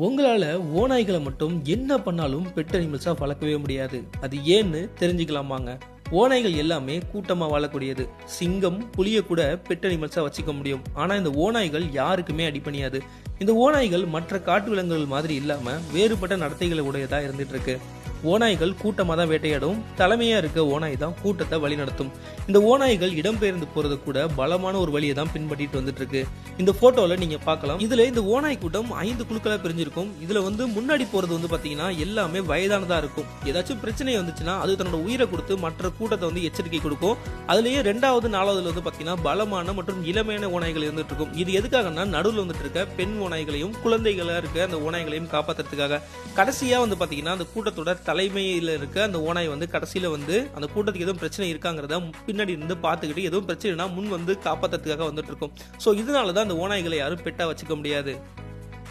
உங்களால ஓநாய்களை மட்டும் என்ன பண்ணாலும் பெட் அனிமல்ஸா வளர்க்கவே முடியாது. அது ஏன்னு தெரிஞ்சுக்கலாமாங்க? ஓநாய்கள் எல்லாமே கூட்டமா வாழக்கூடியது. சிங்கம், புலிய கூட பெட் அனிமல்ஸா வச்சுக்க முடியும். ஆனா இந்த ஓநாய்கள் யாருக்குமே அடிபணியாது. இந்த ஓநாய்கள் மற்ற காட்டு விலங்குகள் மாதிரி இல்லாம வேறுபட்ட நடத்தைகளை உடையதா இருந்துட்டு இருக்கு. ஓநாய்கள் கூட்டமா தான் வேட்டையாடும். தலைமையா இருக்க ஓநாய் தான் கூட்டத்தை வழி நடத்தும். இந்த ஓநாய்கள் இடம்பெயர்ந்து போறது கூட பலமான ஒரு வழியை தான் பின்பற்றிட்டு வந்துட்டு இருக்கு. இந்த போட்டோல நீங்க பார்க்கலாம். இதுல இந்த ஓநாய் கூட்டம் 5 குழுக்களா பிரிஞ்சிருக்கும். இதுல முன்னாடி போறது பாத்தீங்கன்னா எல்லாமே வயதானதா இருக்கும். ஏதாச்சும் பிரச்சனை வந்துச்சுன்னா அது தன்னோட உயிரை கொடுத்து மற்ற கூட்டத்தை எச்சரிக்கை கொடுக்கும். அதுலயே 2வது 4வதுல பாத்தீங்கன்னா பலமான மற்றும் இளமையான ஓநாய்கள் இருந்துட்டு இருக்கும். இது எதுக்காகனா நடுவில் வந்துட்டு இருக்க பெண் ஓநாய்களையும் குழந்தைகளா இருக்க அந்த ஓநாய்களையும் காப்பாத்துறதுக்காக. கடைசியா பாத்தீங்கன்னா அந்த கூட்டத்தோட தலைமையில இருக்க அந்த ஓநாய் கடைசியில அந்த கூட்டத்துக்கு எதுவும் பிரச்சனை இருக்காங்கிறத பின்னாடி இருந்து பார்த்துக்கிட்டு எதுவும் பிரச்சனைனா முன் காப்பாத்துறதுக்காக வந்துட்டு இருக்கும். சோ இதனாலதான் அந்த ஓநாய்களை யாரும் பெட்டா வச்சுக்க முடியாது.